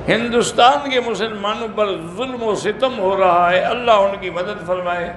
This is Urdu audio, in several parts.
ہندوستان کے مسلمانوں پر ظلم و ستم ہو رہا ہے، اللہ ان کی مدد فرمائے،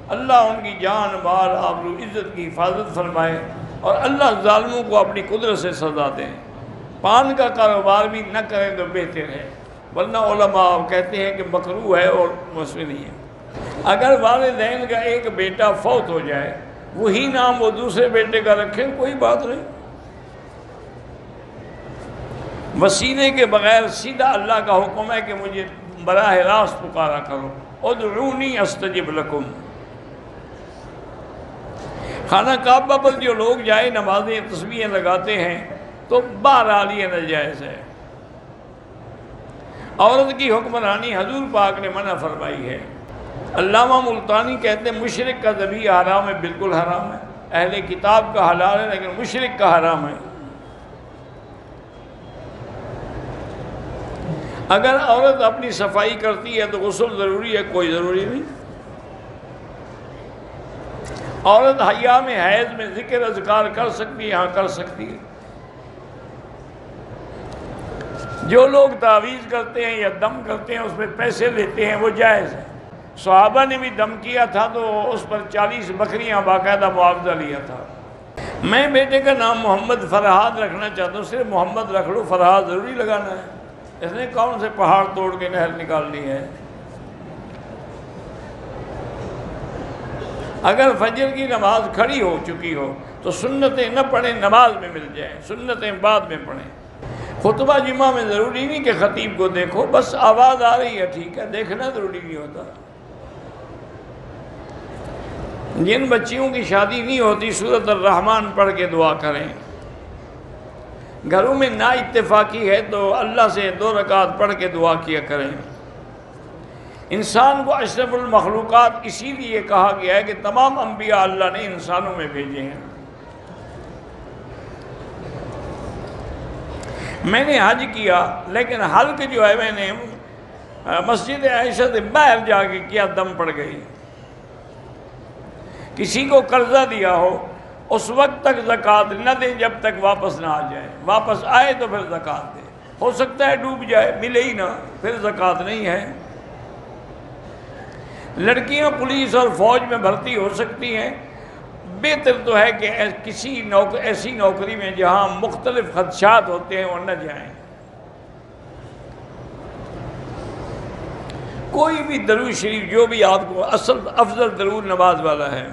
اللہ ان کی جان مال آبرو عزت کی حفاظت فرمائے، اور اللہ ظالموں کو اپنی قدرت سے سزا دیں۔ پان کا کاروبار بھی نہ کریں تو بہتر ہے، ورنہ علماء کہتے ہیں کہ مکروہ ہے اور مسئلہ نہیں ہے۔ اگر والدین کا ایک بیٹا فوت ہو جائے، وہی نام وہ دوسرے بیٹے کا رکھیں، کوئی بات نہیں، وسیلے کے بغیر سیدھا اللہ کا حکم ہے کہ مجھے براہ راست پکارا کرو، ادعونی استجب لکم۔ خانہ کعبہ پر جو لوگ جائے نمازیں تسبیحیں لگاتے ہیں تو بہرحال یہ ناجائز ہے۔ عورت کی حکمرانی حضور پاک نے منع فرمائی ہے۔ علامہ ملتانی کہتے ہیں مشرک کا ذبیحہ حرام ہے، بالکل حرام ہے، اہل کتاب کا حلال ہے لیکن مشرک کا حرام ہے۔ اگر عورت اپنی صفائی کرتی ہے تو غسل ضروری ہے؟ کوئی ضروری نہیں۔ عورت ایام حیض میں ذکر اذکار کر سکتی ہے؟ ہاں کر سکتی ہے۔ جو لوگ تعویذ کرتے ہیں یا دم کرتے ہیں اس پہ پیسے لیتے ہیں وہ جائز ہے۔ صحابہ نے بھی دم کیا تھا تو اس پر 40 بکریاں باقاعدہ معاوضہ لیا تھا۔ میں بیٹے کا نام محمد فرحاد رکھنا چاہتا ہوں، صرف محمد رکھ لو، فرحاد ضروری لگانا ہے؟ اس نے کون سے پہاڑ توڑ کے نہر نکالنی ہے؟ اگر فجر کی نماز کھڑی ہو چکی ہو تو سنتیں نہ پڑھیں، نماز میں مل جائیں، سنتیں بعد میں پڑھیں۔ خطبہ جمعہ میں ضروری نہیں کہ خطیب کو دیکھو، بس آواز آ رہی ہے ٹھیک ہے، دیکھنا ضروری نہیں ہوتا۔ جن بچیوں کی شادی نہیں ہوتی سورۃ الرحمن پڑھ کے دعا کریں۔ گھروں میں نا اتفاقی ہے تو اللہ سے 2 رکعت پڑھ کے دعا کیا کریں۔ انسان کو اشرف المخلوقات اسی لیے کہا گیا ہے کہ تمام انبیاء اللہ نے انسانوں میں بھیجے ہیں۔ میں نے حج کیا لیکن حلق جو ہے میں نے مسجد عائشہ سے باہر جا کے کیا، دم پڑ گئی۔ کسی کو قرضہ دیا ہو اس وقت تک زکوٰۃ نہ دیں جب تک واپس نہ آ جائے، واپس آئے تو پھر زکوٰۃ دے۔ ہو سکتا ہے ڈوب جائے، ملے ہی نہ، پھر زکوٰۃ نہیں ہے۔ لڑکیاں پولیس اور فوج میں بھرتی ہو سکتی ہیں، بہتر تو ہے کہ کسی ایسی نوکری میں جہاں مختلف خدشات ہوتے ہیں وہ نہ جائیں۔ کوئی بھی درود شریف جو بھی آپ کو افضل درود نماز والا ہے،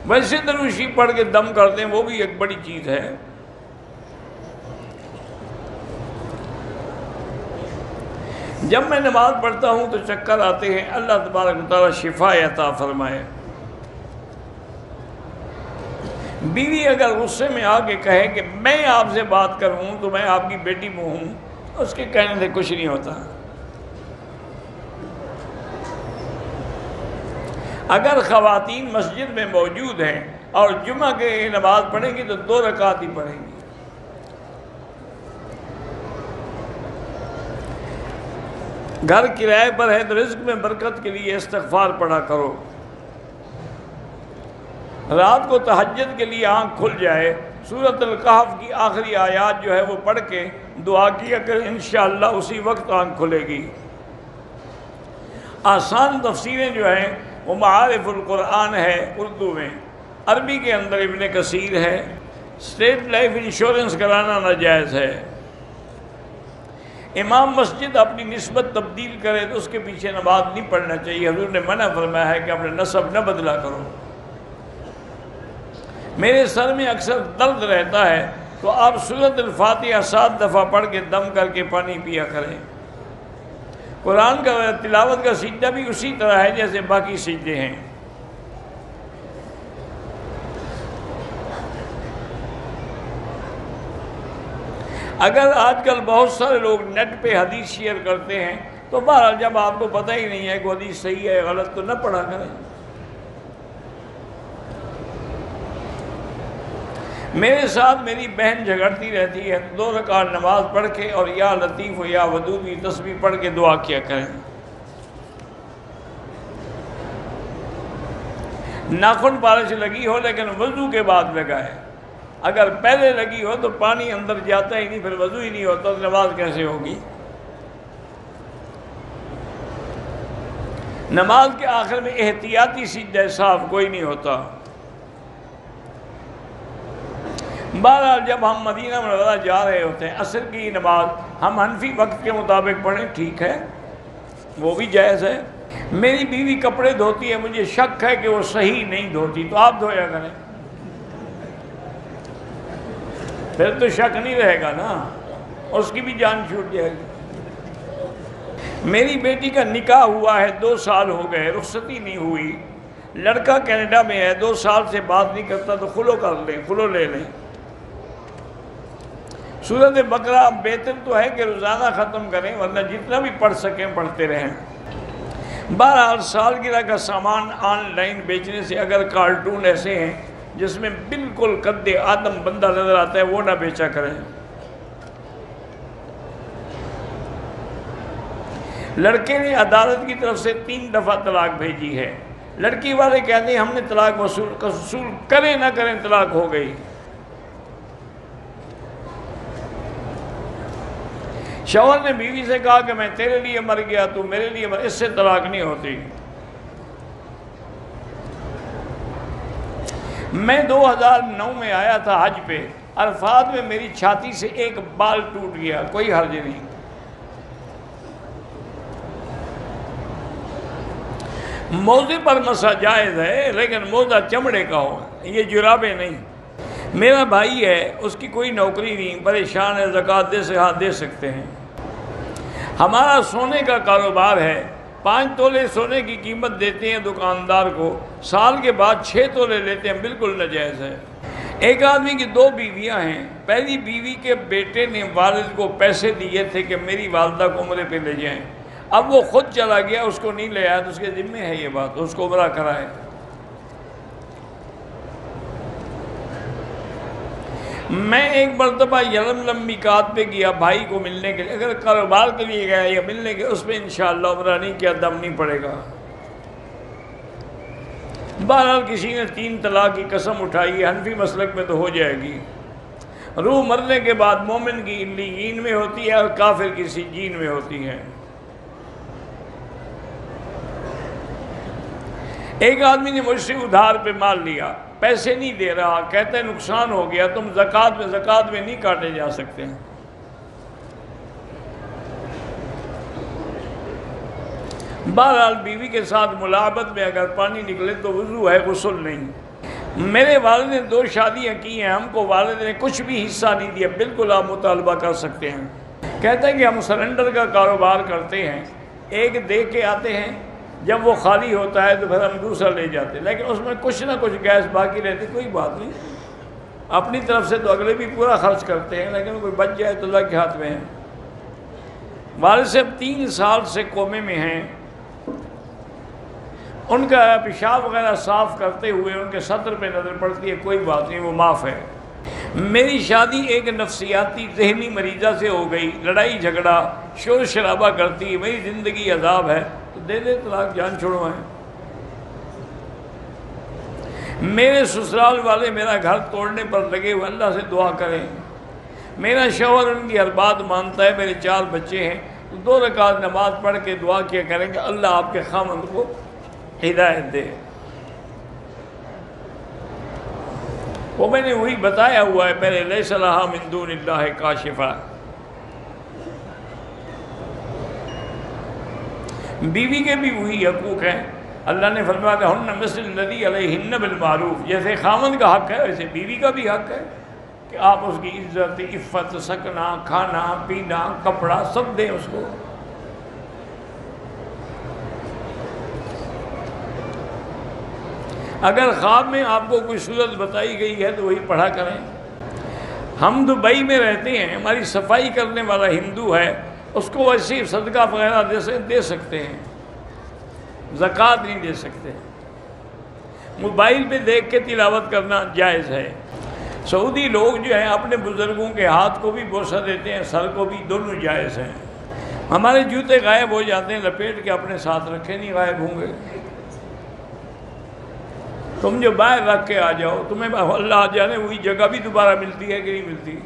ویسے درود شریف پڑھ کے دم کرتے ہیں وہ بھی ایک بڑی چیز ہے۔ جب میں نماز پڑھتا ہوں تو چکر آتے ہیں، اللہ تبارک و تعالیٰ شفا عطا فرمائے۔ بیوی اگر غصے میں آ کے کہے کہ میں آپ سے بات کروں تو میں آپ کی بیٹی منہ ہوں، اس کے کہنے سے کچھ نہیں ہوتا۔ اگر خواتین مسجد میں موجود ہیں اور جمعہ کے نماز پڑھیں گی تو 2 رکعت ہی پڑھیں گی۔ گھر کرائے پر ہے تو رزق میں برکت کے لیے استغفار پڑھا کرو۔ رات کو تہجد کے لیے آنکھ کھل جائے، سورۃ الکہف کی آخری آیات جو ہے وہ پڑھ کے دعا کیا کریں، انشاءاللہ اسی وقت آنکھ کھلے گی۔ آسان تفسیریں جو ہیں وہ معارف القرآن ہے اردو میں، عربی کے اندر ابن کثیر ہے۔ اسٹیٹ لائف انشورنس کرانا ناجائز ہے۔ امام مسجد اپنی نسبت تبدیل کرے تو اس کے پیچھے نماز نہیں پڑھنا چاہیے، حضور نے منع فرمایا ہے کہ اپنے نسب نہ بدلا کرو۔ میرے سر میں اکثر درد رہتا ہے تو آپ سورۃ الفاتحہ 7 دفعہ پڑھ کے دم کر کے پانی پیا کریں۔ قرآن کا تلاوت کا سجدہ بھی اسی طرح ہے جیسے باقی سجدے ہیں۔ اگر آج کل بہت سارے لوگ نیٹ پہ حدیث شیئر کرتے ہیں تو بہرحال جب آپ کو پتہ ہی نہیں ہے کہ حدیث صحیح ہے غلط تو نہ پڑھا کریں۔ میرے ساتھ میری بہن جھگڑتی رہتی ہے، 2 رکعت نماز پڑھ کے اور یا لطیف و یا ودود کی تسبیح پڑھ کے دعا کیا کریں۔ ناخن پالش لگی ہو لیکن وضو کے بعد لگائے۔ اگر پہلے لگی ہو تو پانی اندر جاتا ہی نہیں، پھر وضو ہی نہیں ہوتا تو نماز کیسے ہوگی؟ نماز کے آخر میں احتیاطی سجدہ صاف کوئی نہیں ہوتا۔ بہرحال جب ہم مدینہ منورہ جا رہے ہوتے ہیں، عصر کی نماز ہم حنفی وقت کے مطابق پڑھیں، ٹھیک ہے، وہ بھی جائز ہے۔ میری بیوی کپڑے دھوتی ہے، مجھے شک ہے کہ وہ صحیح نہیں دھوتی، تو آپ دھویا کریں، پھر تو شک نہیں رہے گا نا، اس کی بھی جان چھوٹ جائے گی۔ میری بیٹی کا نکاح ہوا ہے، 2 سال ہو گئے، رخصتی نہیں ہوئی، لڑکا کینیڈا میں ہے، 2 سال سے بات نہیں کرتا، تو خلو کر لیں، خلو لے لیں۔ سورۃ بقرہ بہتر تو ہے کہ روزانہ ختم کریں، ورنہ جتنا بھی پڑھ سکیں پڑھتے رہیں۔ بہرحال سالگرہ کا سامان آن لائن بیچنے سے اگر کارٹون ایسے ہیں جس میں بالکل قد آدم بندہ نظر آتا ہے، وہ نہ بیچا کریں۔ لڑکے نے عدالت کی طرف سے 3 دفعہ طلاق بھیجی ہے، لڑکی والے کہتے ہیں ہم نے طلاق وصول کریں نہ کریں طلاق ہو گئی۔ شوہر نے بیوی سے کہا کہ میں تیرے لیے مر گیا، تو میرے لیے مر، اس سے طلاق نہیں ہوتی۔ میں 2009 میں آیا تھا حج پہ، عرفات میں میری چھاتی سے ایک بال ٹوٹ گیا، کوئی حرج نہیں۔ موزے پر مسا جائز ہے، لیکن موزہ چمڑے کا ہو، یہ جرابیں نہیں۔ میرا بھائی ہے، اس کی کوئی نوکری نہیں، پریشان ہے، زکوٰۃ دے سے ہاں دے سکتے ہیں۔ ہمارا سونے کا کاروبار ہے، 5 تولے سونے کی قیمت دیتے ہیں دکاندار کو، سال کے بعد 6 تولے لیتے ہیں، بالکل ناجائز ہے۔ ایک آدمی کی 2 بیویاں ہیں، پہلی بیوی کے بیٹے نے والد کو پیسے دیے تھے کہ میری والدہ کو عمرے پہ لے جائیں، اب وہ خود چلا گیا، اس کو نہیں لے آیا، تو اس کے ذمہ ہے یہ بات، اس کو عمرہ کرائے۔ میں ایک مرتبہ یلملم میقات پہ گیا بھائی کو ملنے کے لیے، اگر کاروبار کے لیے گیا یا ملنے کے، اس پہ انشاءاللہ عمرہ نہیں کیا، دم نہیں پڑے گا۔ بہرحال کسی نے 3 طلاق کی قسم اٹھائی ہے، حنفی مسلک میں تو ہو جائے گی۔ روح مرنے کے بعد مومن کی علیین میں ہوتی ہے اور کافر کی سجین میں ہوتی ہے۔ ایک آدمی نے مجھ سے ادھار پہ مال لیا، پیسے نہیں دے رہا، کہتا ہے نقصان ہو گیا، تم زکوٰۃ میں نہیں کاٹے جا سکتے ہیں۔ بہرحال بیوی کے ساتھ ملاعبت میں اگر پانی نکلے تو وضو ہے، غسل نہیں۔ میرے والد نے 2 شادیاں کی ہیں، ہم کو والد نے کچھ بھی حصہ نہیں دیا، بالکل آپ مطالبہ کر سکتے ہیں۔ کہتے ہیں کہ ہم سلنڈر کا کاروبار کرتے ہیں، ایک دے کے آتے ہیں، جب وہ خالی ہوتا ہے تو پھر ہم دوسرا لے جاتے ہیں، لیکن اس میں کچھ نہ کچھ گیس باقی رہتی، کوئی بات نہیں، اپنی طرف سے تو اگلے بھی پورا خرچ کرتے ہیں، لیکن کوئی بچ جائے تو اللہ کے ہاتھ میں ہے۔ والد صاحب 3 سال سے کومے میں ہیں، ان کا پیشاب وغیرہ صاف کرتے ہوئے ان کے سطر پہ نظر پڑتی ہے، کوئی بات نہیں، وہ معاف ہے۔ میری شادی ایک نفسیاتی ذہنی مریضہ سے ہو گئی، لڑائی جھگڑا شور شرابہ کرتی ہے، میری زندگی عذاب ہے، تو دے دے طلاق، جان چھوڑوائیں۔ میرے سسرال والے میرا گھر توڑنے پر لگے ہوئے، اللہ سے دعا کریں۔ میرا شوہر ان کی ہر بات مانتا ہے، میرے 4 بچے ہیں، تو 2 رکعت نماز پڑھ کے دعا کیا کریں کہ اللہ آپ کے خاوند کو ہدایت دے۔ وہ میں نے وہی بتایا ہوا ہے پہلے، لیس لہا من دون اللہ کاشفہ۔ بیوی کے بھی وہی حقوق ہیں، اللہ نے فرمایا کہ ہن مثل الذی علیہن بالمعروف، جیسے خاوند کا حق ہے ویسے بیوی کا بھی حق ہے کہ آپ اس کی عزت، عفت، سکنا، کھانا پینا، کپڑا سب دیں اس کو۔ اگر خواب میں آپ کو کوئی صورت بتائی گئی ہے تو وہی پڑھا کریں۔ ہم دبئی میں رہتے ہیں، ہماری صفائی کرنے والا ہندو ہے، اس کو ویسے صدقہ وغیرہ دے سکتے ہیں، زکوٰۃ نہیں دے سکتے۔ موبائل پہ دیکھ کے تلاوت کرنا جائز ہے۔ سعودی لوگ جو ہیں اپنے بزرگوں کے ہاتھ کو بھی بوسہ دیتے ہیں، سر کو بھی، دونوں جائز ہیں۔ ہمارے جوتے غائب ہو جاتے ہیں، لپیٹ کے اپنے ساتھ رکھے، نہیں غائب ہوں گے۔ تم جو باہر رکھ کے آ جاؤ، تمہیں اللہ جانے وہی جگہ بھی دوبارہ ملتی ہے کہ نہیں ملتی؟